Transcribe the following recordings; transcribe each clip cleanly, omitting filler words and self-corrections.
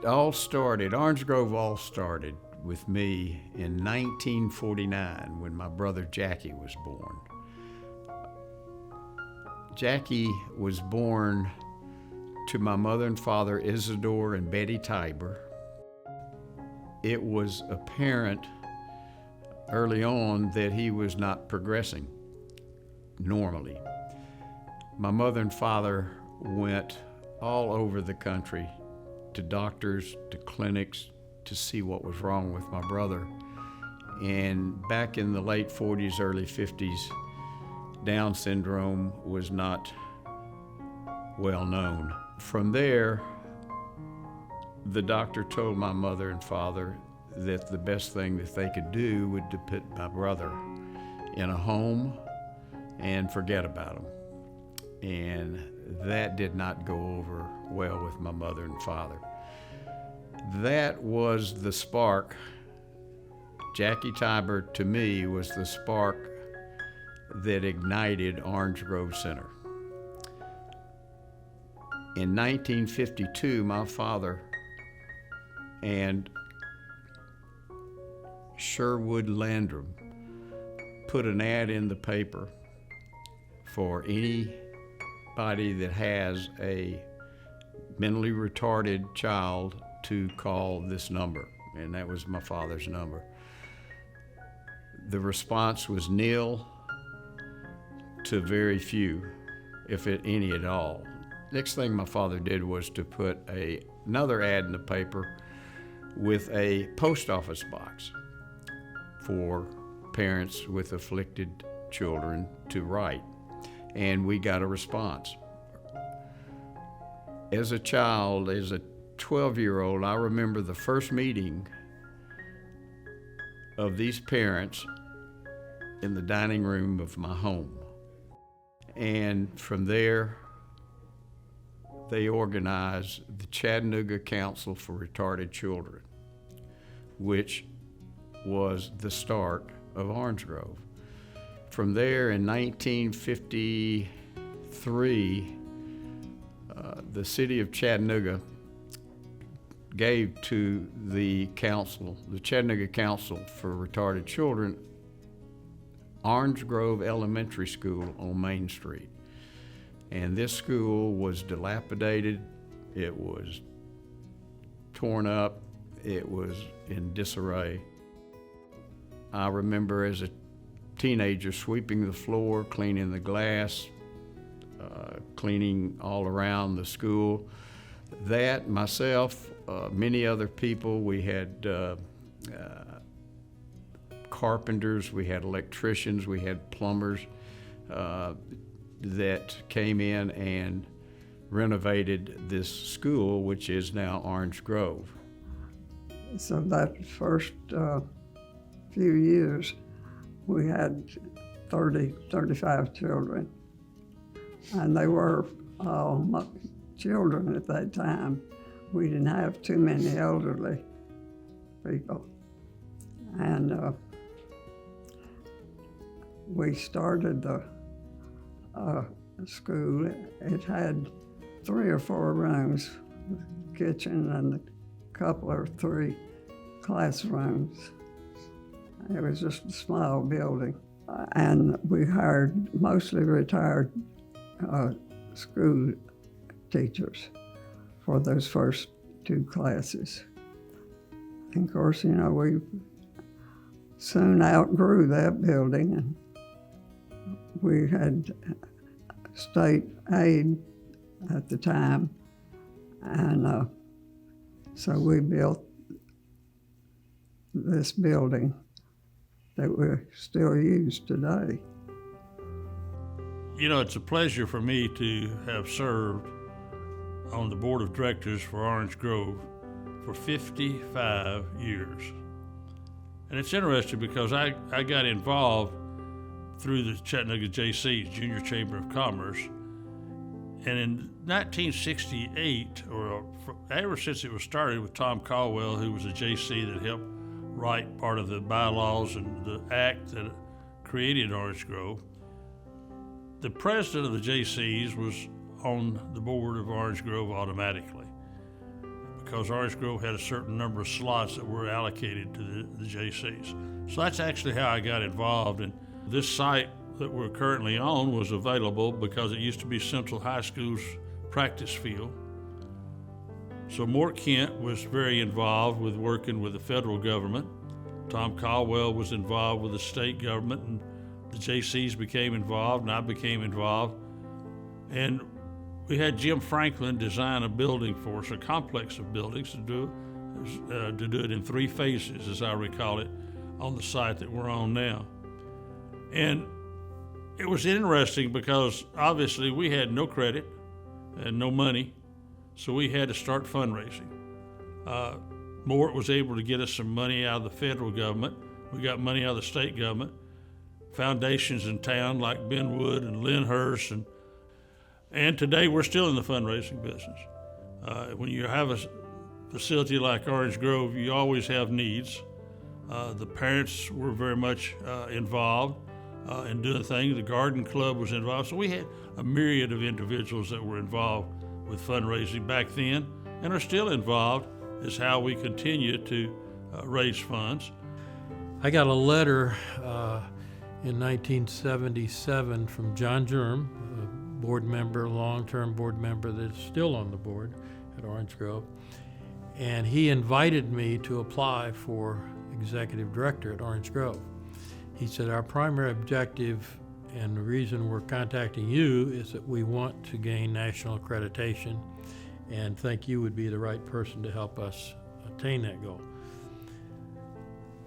Orange Grove all started with me in 1949 when my brother Jackie was born. Jackie was born to my mother and father, Isidore and Betty Tiber. It was apparent early on that he was not progressing normally. My mother and father went all over the country to doctors, to clinics, to see what was wrong with my brother. And back in the late 40s, early 50s, Down syndrome was not well known. From there, the doctor told my mother and father that the best thing that they could do would to put my brother in a home and forget about him. And that did not go over well with my mother and father. That was the spark. Jackie Tiber, to me, was the spark that ignited Orange Grove Center. In 1952, my father and Sherwood Landrum put an ad in the paper for anybody that has a mentally retarded child to call this number, and that was my father's number. The response was nil to very few, if any at all. Next thing my father did was to put another ad in the paper with a post office box for parents with afflicted children to write, and we got a response. As a child, as a 12-year-old, I remember the first meeting of these parents in the dining room of my home. And from there, they organized the Chattanooga Council for Retarded Children, which was the start of Orange Grove. From there, in 1953, the city of Chattanooga gave to the council, the Chattanooga Council for Retarded Children, Orange Grove Elementary School on Main Street. And this school was dilapidated, it was torn up, it was in disarray. I remember as a teenager sweeping the floor, cleaning the glass, cleaning all around the school. That, myself, many other people, we had carpenters, we had electricians, we had plumbers that came in and renovated this school, which is now Orange Grove. So that first few years, we had 35 children, and they were all children at that time. We didn't have too many elderly people. And we started the school. It had 3 or 4 rooms, kitchen and a couple or 3 classrooms. It was just a small building. And we hired mostly retired school teachers for those first 2 classes. And of course, you know, we soon outgrew that building, and we had state aid at the time, and so we built this building that we still use today. You know, it's a pleasure for me to have served on the board of directors for Orange Grove for 55 years. And it's interesting because I got involved through the Chattanooga JC's, Junior Chamber of Commerce. And in 1968, or ever since it was started with Tom Caldwell, who was a JC that helped write part of the bylaws and the act that created Orange Grove, the president of the JCs was on the board of Orange Grove automatically, because Orange Grove had a certain number of slots that were allocated to the JCs. So that's actually how I got involved. And this site that we're currently on was available because it used to be Central High School's practice field. So Mort Kent was very involved with working with the federal government. Tom Caldwell was involved with the state government, and the JCs became involved, and I became involved. And we had Jim Franklin design a building for us, a complex of buildings to do it in 3 phases, as I recall it, on the site that we're on now. And it was interesting because obviously we had no credit and no money, so we had to start fundraising. Mort was able to get us some money out of the federal government. We got money out of the state government. Foundations in town like Ben Wood and Lynn Hurst, and today we're still in the fundraising business. When you have a facility like Orange Grove, you always have needs. The parents were very much involved in doing things. The garden club was involved. So we had a myriad of individuals that were involved with fundraising back then and are still involved, is how we continue to raise funds. I got a letter in 1977 from John Germ, a board member, long-term board member that's still on the board at Orange Grove, and he invited me to apply for executive director at Orange Grove. He said, our primary objective and the reason we're contacting you is that we want to gain national accreditation and think you would be the right person to help us attain that goal.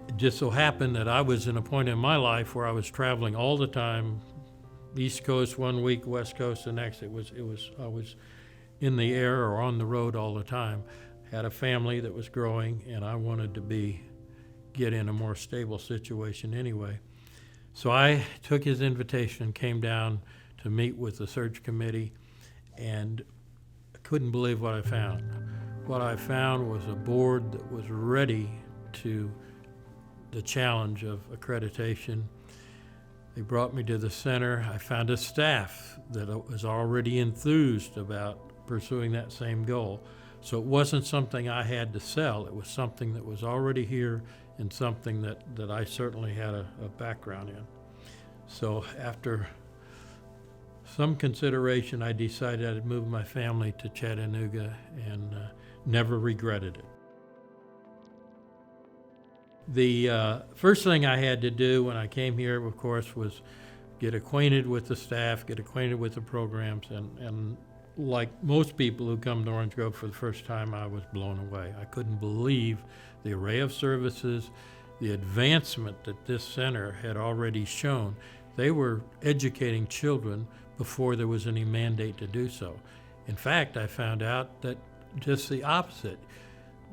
It just so happened that I was in a point in my life where I was traveling all the time, East Coast one week, West Coast the next. I was in the air or on the road all the time. Had a family that was growing, and I wanted to get in a more stable situation anyway. So I took his invitation and came down to meet with the search committee, and I couldn't believe what I found. What I found was a board that was ready to the challenge of accreditation. They brought me to the center. I found a staff that was already enthused about pursuing that same goal. So it wasn't something I had to sell. It was something that was already here and something that I certainly had a background in. So after some consideration, I decided I'd move my family to Chattanooga and never regretted it. The first thing I had to do when I came here, of course, was get acquainted with the staff, get acquainted with the programs, and like most people who come to Orange Grove for the first time, I was blown away. I couldn't believe the array of services, the advancement that this center had already shown. They were educating children before there was any mandate to do so. In fact, I found out that just the opposite,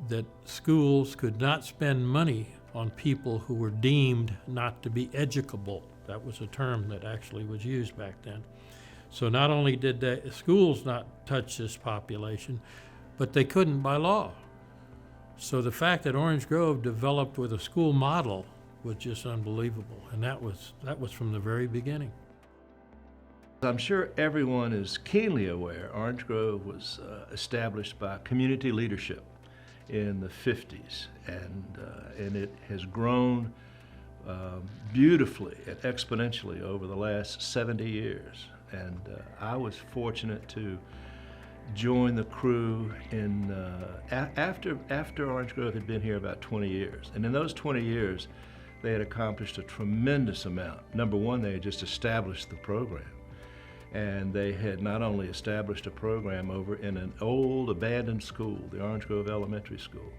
that schools could not spend money on people who were deemed not to be educable. That was a term that actually was used back then. So not only did the schools not touch this population, but they couldn't by law. So the fact that Orange Grove developed with a school model was just unbelievable, and that was from the very beginning. I'm sure everyone is keenly aware Orange Grove was established by community leadership in the 50s, and it has grown beautifully and exponentially over the last 70 years. And I was fortunate to join the crew in after Orange Grove had been here about 20 years. And in those 20 years, they had accomplished a tremendous amount. Number one, they had just established the program. And they had not only established a program over in an old abandoned school, the Orange Grove Elementary School.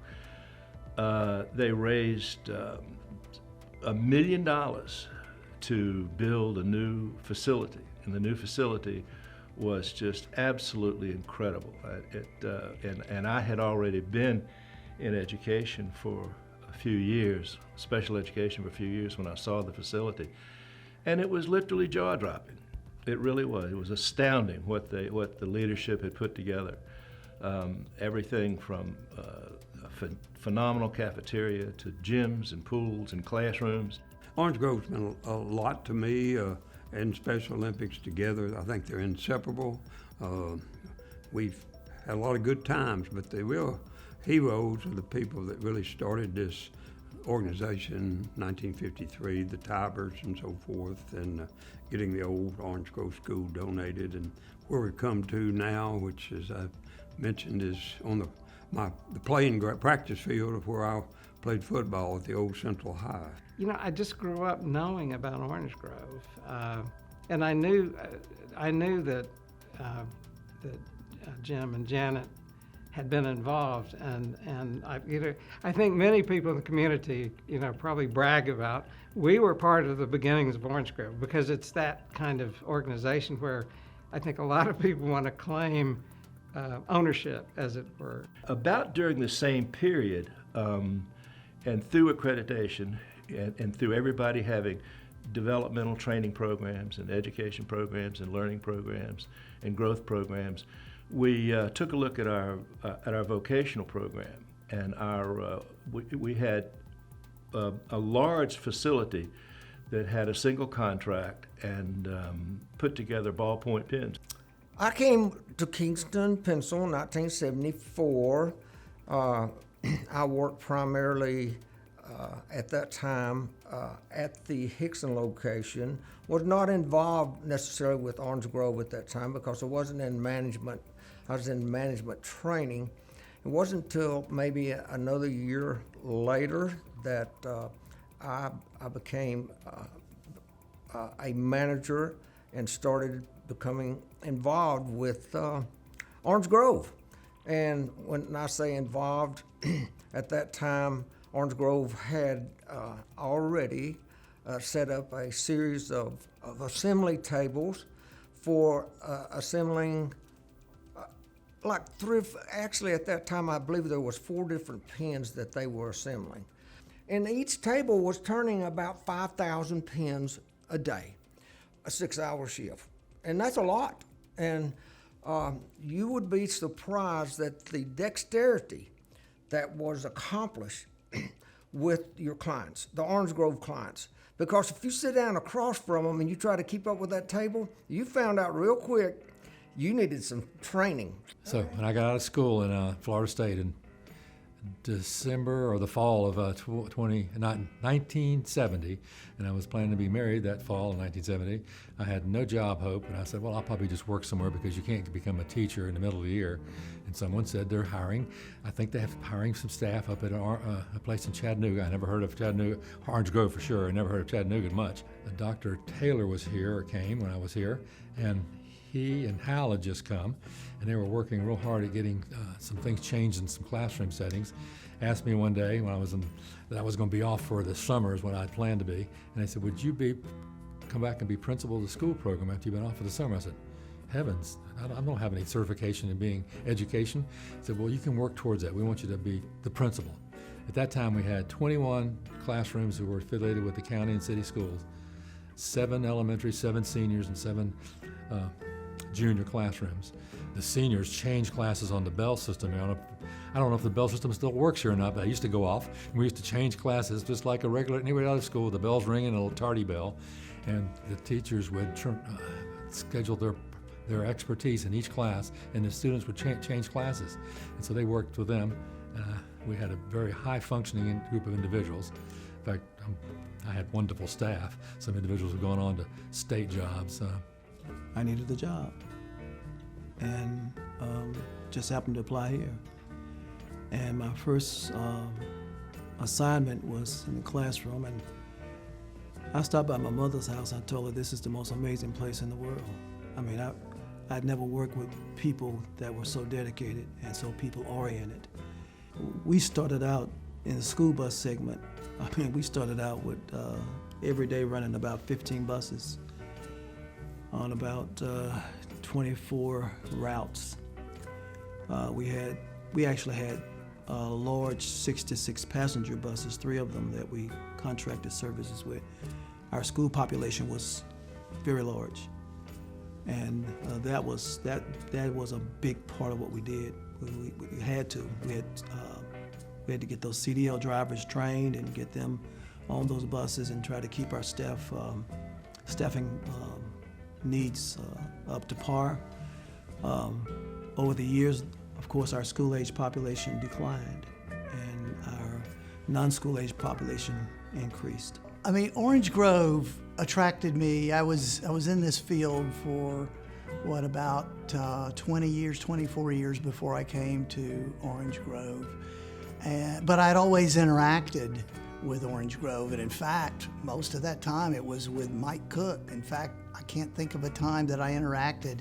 They raised $1 million to build a new facility. And the new facility was just absolutely incredible. And I had already been in education for a few years, special education for a few years when I saw the facility. And it was literally jaw-dropping. It really was. It was astounding what the leadership had put together. Everything from a phenomenal cafeteria to gyms and pools and classrooms. Orange Grove's been a lot to me, and Special Olympics together. I think they're inseparable. We've had a lot of good times, but the real heroes are the people that really started this organization in 1953, the Tybers and so forth, and getting the old Orange Grove School donated, and where we've come to now, which, as I've mentioned, is on the playing practice field of where I played football at the old Central High. You know, I just grew up knowing about Orange Grove, and I knew that Jim and Janet had been involved, and I think many people in the community, probably brag about, we were part of the beginnings of Orange Grove, because it's that kind of organization where I think a lot of people want to claim ownership, as it were. About during the same period, and through accreditation, and through everybody having developmental training programs and education programs and learning programs and growth programs, we took a look at our vocational program, and we had a large facility that had a single contract and put together ballpoint pens. I came to Kingston, Pencil in 1974. I worked primarily at that time at the Hickson location. Was not involved necessarily with Orange Grove at that time because I wasn't in management. I was in management training. It wasn't until maybe another year later that I became a manager and started becoming involved with Orange Grove. And when I say involved, at that time, Orange Grove had already set up a series of assembly tables for assembling actually at that time I believe there was 4 different pens that they were assembling. And each table was turning about 5,000 pens a day, a 6-hour shift. And that's a lot. And you would be surprised at the dexterity that was accomplished with your clients, the Orange Grove clients. Because if you sit down across from them and you try to keep up with that table, you found out real quick you needed some training. So when I got out of school in Florida State in December or the fall of 1970, and I was planning to be married that fall in 1970, I had no job hope, and I said, well, I'll probably just work somewhere because you can't become a teacher in the middle of the year. And someone said they're hiring. I think they have hiring some staff up at a place in Chattanooga. I never heard of Chattanooga, Orange Grove for sure. I never heard of Chattanooga much. Dr. Taylor was here, or came when I was here, and he and Hal had just come, and they were working real hard at getting some things changed in some classroom settings. Asked me one day when that I was going to be off for the summer is when I'd planned to be, and they said, would you come back and be principal of the school program after you've been off for the summer? I said, heavens, I don't have any certification in being education. I said, well, you can work towards that. We want you to be the principal. At that time, we had 21 classrooms who were affiliated with the county and city schools, 7 elementary, 7 seniors, and 7 junior classrooms. The seniors changed classes on the bell system. I don't know if the bell system still works here or not, but I used to go off, and we used to change classes just like anybody out of school. The bell's ringing, a little tardy bell, and the teachers would schedule their expertise in each class, and the students would change classes. And so they worked with them. We had a very high-functioning group of individuals. In fact, I had wonderful staff. Some individuals have gone on to state jobs. I needed a job, and just happened to apply here. And my first assignment was in the classroom, and I stopped by my mother's house. I told her this is the most amazing place in the world. I mean, I'd never worked with people that were so dedicated and so people-oriented. We started out in the school bus segment. I mean, we started out with every day running about 15 buses on about 24 routes. We actually had large 66 passenger buses, 3 of them that we contracted services with. Our school population was very large, and that was a big part of what we did. We had to. We had to get those CDL drivers trained and get them on those buses and try to keep our staffing needs up to par. Over the years, of course, our school-age population declined, and our non-school age population increased. I mean, Orange Grove attracted me. I was in this field for, about 20 years, 24 years before I came to Orange Grove. But I'd always interacted with Orange Grove, and in fact, most of that time it was with Mike Cook. In fact, I can't think of a time that I interacted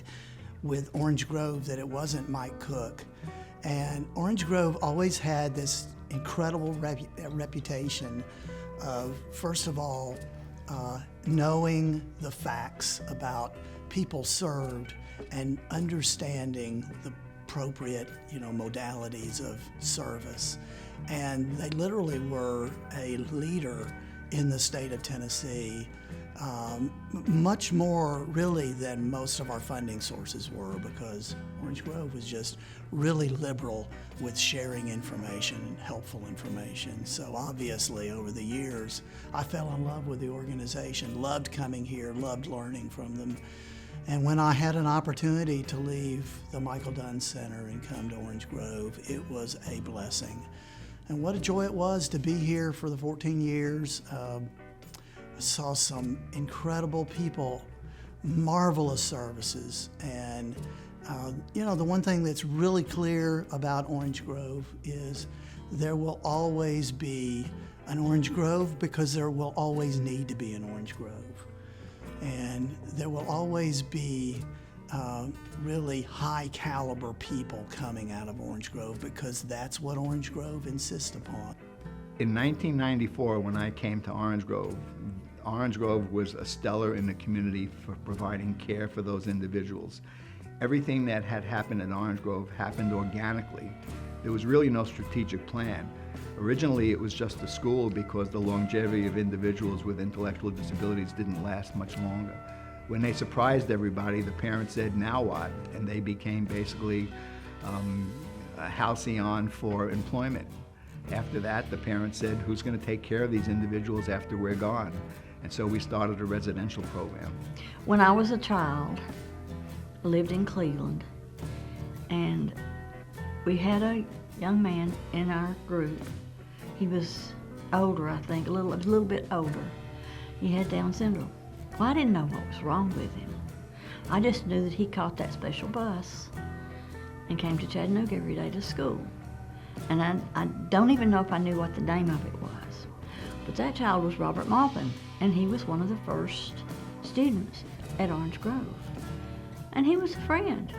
with Orange Grove that it wasn't Mike Cook. And Orange Grove always had this incredible reputation of, first of all, knowing the facts about people served and understanding the appropriate, modalities of service. And they literally were a leader in the state of Tennessee, much more really than most of our funding sources were, because Orange Grove was just really liberal with sharing information and helpful information. So obviously over the years, I fell in love with the organization, loved coming here, loved learning from them. And when I had an opportunity to leave the Michael Dunn Center and come to Orange Grove, it was a blessing. And what a joy it was to be here for the 14 years. I saw some incredible people, marvelous services. And the one thing that's really clear about Orange Grove is there will always be an Orange Grove, because there will always need to be an Orange Grove. And there will always be really high caliber people coming out of Orange Grove, because that's what Orange Grove insists upon. In 1994, when I came to Orange Grove was a stellar in the community for providing care for those individuals. Everything that had happened in Orange Grove happened organically. There was really no strategic plan. Originally, it was just a school because the longevity of individuals with intellectual disabilities didn't last much longer. When they surprised everybody, the parents said, "Now what?" And they became basically a halcyon for employment. After that, the parents said, "Who's going to take care of these individuals after we're gone?" And so we started a residential program. When I was a child, I lived in Cleveland, and we had a young man in our group. He was older, I think, a little bit older. He had Down syndrome. Well, I didn't know what was wrong with him. I just knew that he caught that special bus and came to Chattanooga every day to school. And I don't even know if I knew what the name of it was. But that child was Robert Maupin, and he was one of the first students at Orange Grove. And he was a friend.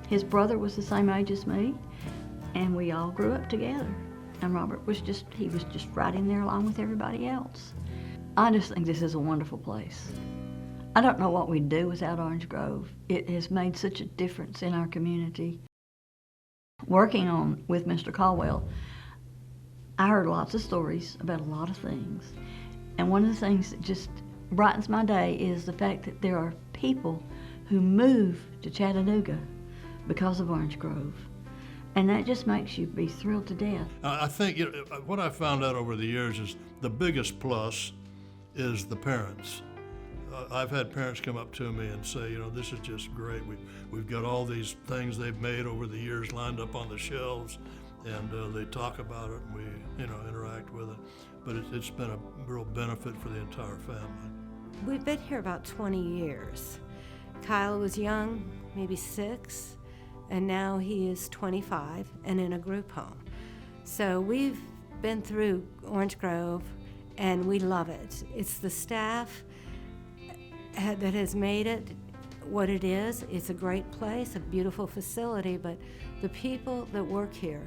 His brother was the same age as me, and we all grew up together. And Robert was just right in there along with everybody else. I just think this is a wonderful place. I don't know what we'd do without Orange Grove. It has made such a difference in our community. Working with Mr. Caldwell, I heard lots of stories about a lot of things. And one of the things that just brightens my day is the fact that there are people who move to Chattanooga because of Orange Grove. And that just makes you be thrilled to death. I think what I found out over the years is the biggest plus is the parents. I've had parents come up to me and say, this is just great. We've got all these things they've made over the years lined up on the shelves, and they talk about it, and we interact with it. But it's been a real benefit for the entire family. We've been here about 20 years. Kyle was young, maybe 6, and now he is 25 and in a group home. So we've been through Orange Grove, and we love it. It's the staff that has made it what it is. It's a great place, a beautiful facility, but the people that work here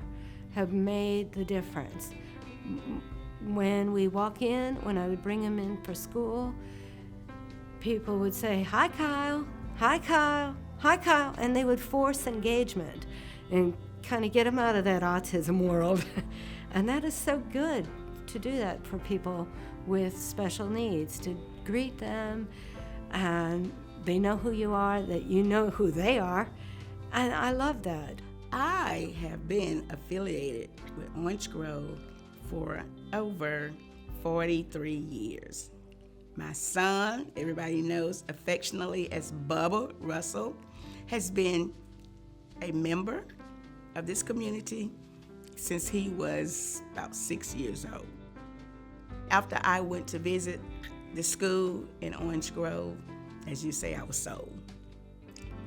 have made the difference. When we walk in, when I would bring them in for school, people would say, "Hi, Kyle. Hi, Kyle. Hi, Kyle," and they would force engagement and kind of get them out of that autism world. And that is so good to do that for people with special needs, to greet them, and they know who you are, that you know who they are, and I love that. I have been affiliated with Orange Grove for over 43 years. My son, everybody knows affectionately as Bubba Russell, has been a member of this community since he was about 6 years old. After I went to visit the school in Orange Grove, as you say, I was sold.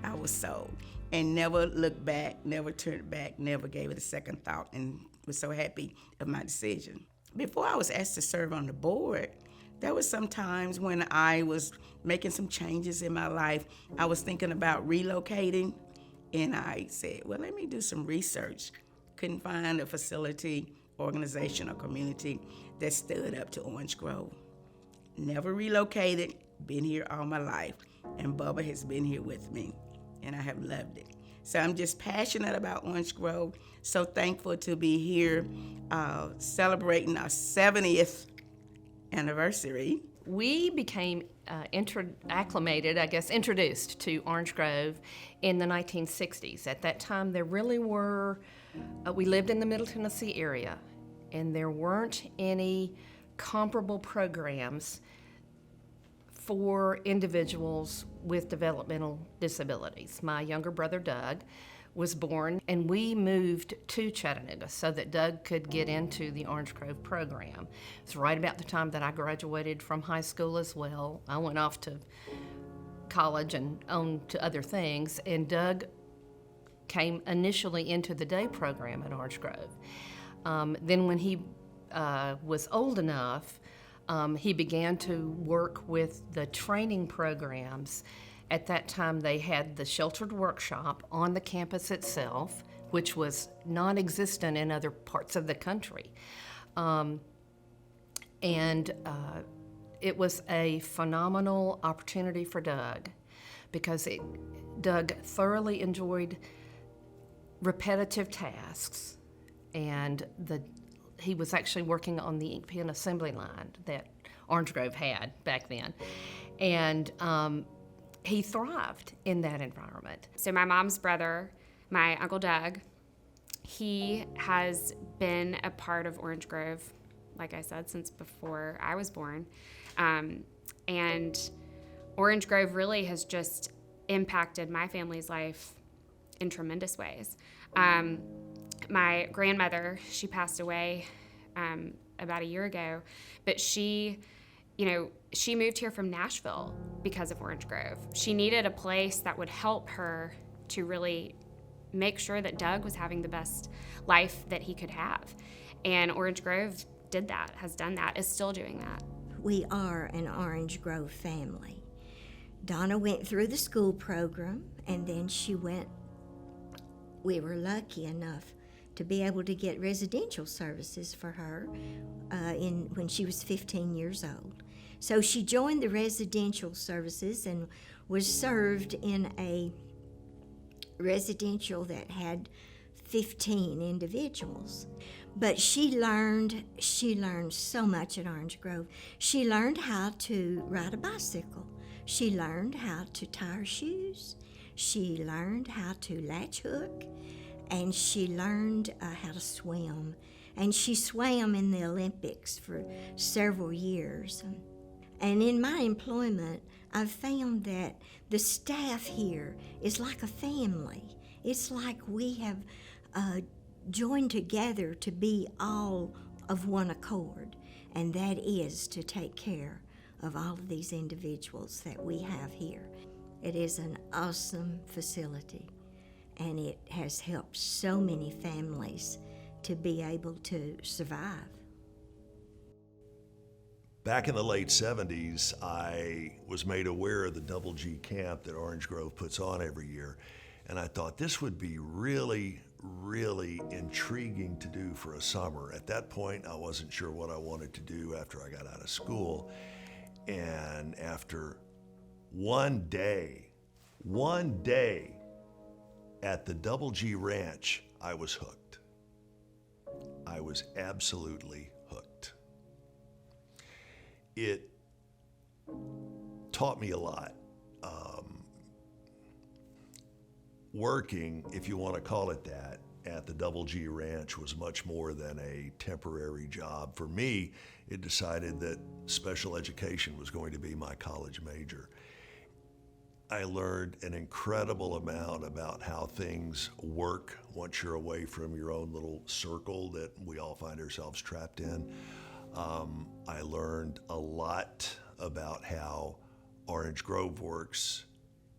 I was sold and never looked back, never turned back, never gave it a second thought, and was so happy of my decision. Before I was asked to serve on the board, there were some times when I was making some changes in my life. I was thinking about relocating, and I said, well, let me do some research. Couldn't find a facility, organization, or community that stood up to Orange Grove. Never relocated, been here all my life, and Bubba has been here with me, and I have loved it. So I'm just passionate about Orange Grove, so thankful to be here celebrating our 70th anniversary. We became introduced to Orange Grove in the 1960s. At that time, there really were, we lived in the Middle Tennessee area, and there weren't any comparable programs for individuals with developmental disabilities. My younger brother, Doug, was born, and we moved to Chattanooga so that Doug could get into the Orange Grove program. It's right about the time that I graduated from high school as well. I went off to college and on to other things, and Doug came initially into the day program at Orange Grove. Then when he was old enough, he began to work with the training programs. At that time, they had the sheltered workshop on the campus itself, which was non-existent in other parts of the country. It was a phenomenal opportunity for Doug because Doug thoroughly enjoyed repetitive tasks, and he was actually working on the ink pen assembly line that Orange Grove had back then. And he thrived in that environment. So my mom's brother, my Uncle Doug, he has been a part of Orange Grove, like I said, since before I was born. And Orange Grove really has just impacted my family's life in tremendous ways. My grandmother, she passed away about a year ago, but she moved here from Nashville because of Orange Grove. She needed a place that would help her to really make sure that Doug was having the best life that he could have. And Orange Grove did that, has done that, is still doing that. We are an Orange Grove family. Donna went through the school program, and then we were lucky enough to be able to get residential services for her when she was 15 years old. So she joined the residential services and was served in a residential that had 15 individuals. But she learned so much at Orange Grove. She learned how to ride a bicycle. She learned how to tie her shoes. She learned how to latch hook. And she learned how to swim. And she swam in the Olympics for several years. And in my employment, I've found that the staff here is like a family. It's like we have joined together to be all of one accord, and that is to take care of all of these individuals that we have here. It is an awesome facility, and it has helped so many families to be able to survive. Back in the late 70s, I was made aware of the Double G camp that Orange Grove puts on every year, and I thought this would be really intriguing to do for a summer. At that point, I wasn't sure what I wanted to do after I got out of school, and after one day at the Double G Ranch, I was hooked. I was absolutely hooked. It taught me a lot. Working, if you want to call it that, at the Double G Ranch was much more than a temporary job. For me, it decided that special education was going to be my college major. I learned an incredible amount about how things work once you're away from your own little circle that we all find ourselves trapped in. I learned a lot about how Orange Grove works,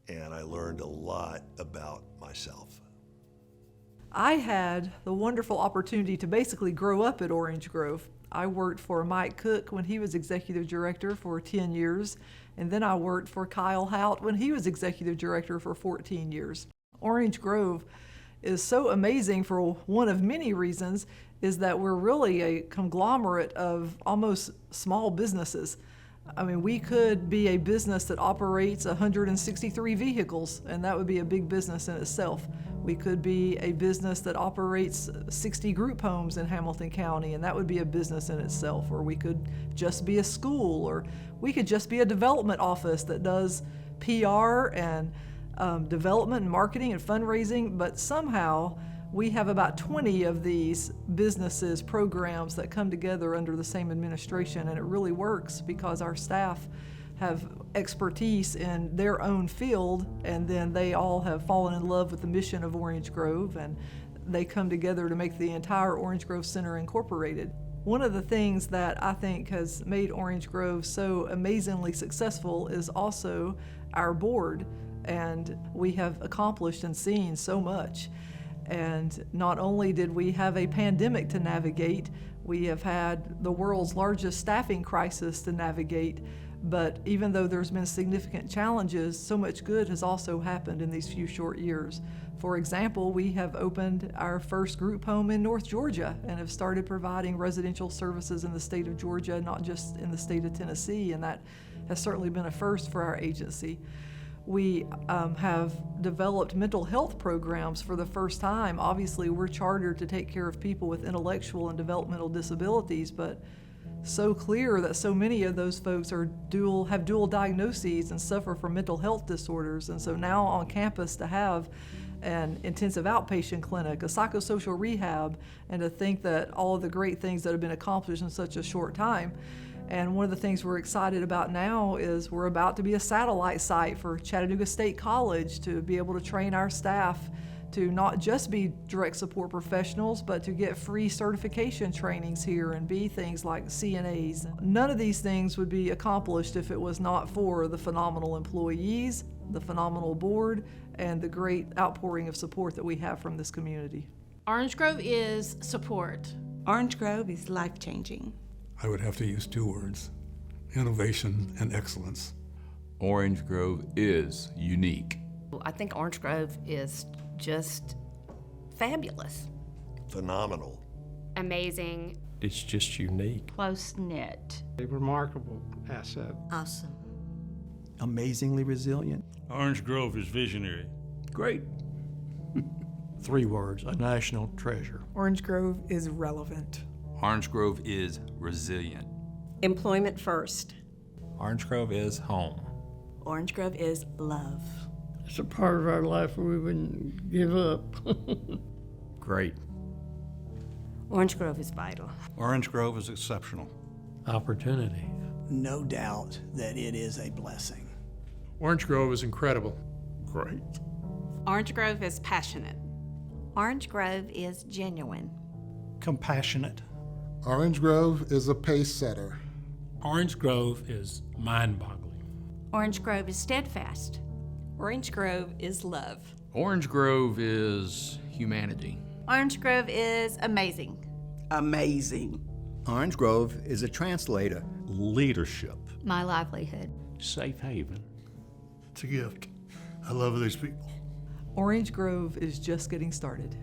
and I learned a lot about myself. I had the wonderful opportunity to basically grow up at Orange Grove. I worked for Mike Cook when he was executive director for 10 years, and then I worked for Kyle Hout when he was executive director for 14 years. Orange Grove is so amazing for one of many reasons, is that we're really a conglomerate of almost small businesses. I mean, we could be a business that operates 163 vehicles, and that would be a big business in itself. We could be a business that operates 60 group homes in Hamilton County, and that would be a business in itself. Or we could just be a school, or we could just be a development office that does PR and development and marketing and fundraising, but somehow we have about 20 of these businesses, programs that come together under the same administration, and it really works because our staff have expertise in their own field, and then they all have fallen in love with the mission of Orange Grove, and they come together to make the entire Orange Grove Center Incorporated. One of the things that I think has made Orange Grove so amazingly successful is also our board, and we have accomplished and seen so much. And not only did we have a pandemic to navigate, we have had the world's largest staffing crisis to navigate, but even though there's been significant challenges, so much good has also happened in these few short years. For example, we have opened our first group home in North Georgia and have started providing residential services in the state of Georgia, not just in the state of Tennessee, and that has certainly been a first for our agency. We have developed mental health programs for the first time. Obviously, we're chartered to take care of people with intellectual and developmental disabilities, but so clear that so many of those folks have dual diagnoses and suffer from mental health disorders. And so now on campus to have an intensive outpatient clinic, a psychosocial rehab, and to think that all of the great things that have been accomplished in such a short time. And one of the things we're excited about now is we're about to be a satellite site for Chattanooga State College to be able to train our staff to not just be direct support professionals, but to get free certification trainings here and be things like CNAs. None of these things would be accomplished if it was not for the phenomenal employees, the phenomenal board, and the great outpouring of support that we have from this community. Orange Grove is support. Orange Grove is life-changing. I would have to use two words: innovation and excellence. Orange Grove is unique. I think Orange Grove is just fabulous. Phenomenal. Amazing. It's just unique. Close-knit. A remarkable asset. Awesome. Amazingly resilient. Orange Grove is visionary. Great. 3 words: a national treasure. Orange Grove is relevant. Orange Grove is resilient. Employment first. Orange Grove is home. Orange Grove is love. It's a part of our life where we wouldn't give up. Great. Orange Grove is vital. Orange Grove is exceptional. Opportunity. No doubt that it is a blessing. Orange Grove is incredible. Great. Orange Grove is passionate. Orange Grove is genuine. Compassionate. Orange Grove is a pace setter. Orange Grove is mind-boggling. Orange Grove is steadfast. Orange Grove is love. Orange Grove is humanity. Orange Grove is amazing. Amazing. Orange Grove is a translator. Leadership. My livelihood. Safe haven. It's a gift. I love these people. Orange Grove is just getting started.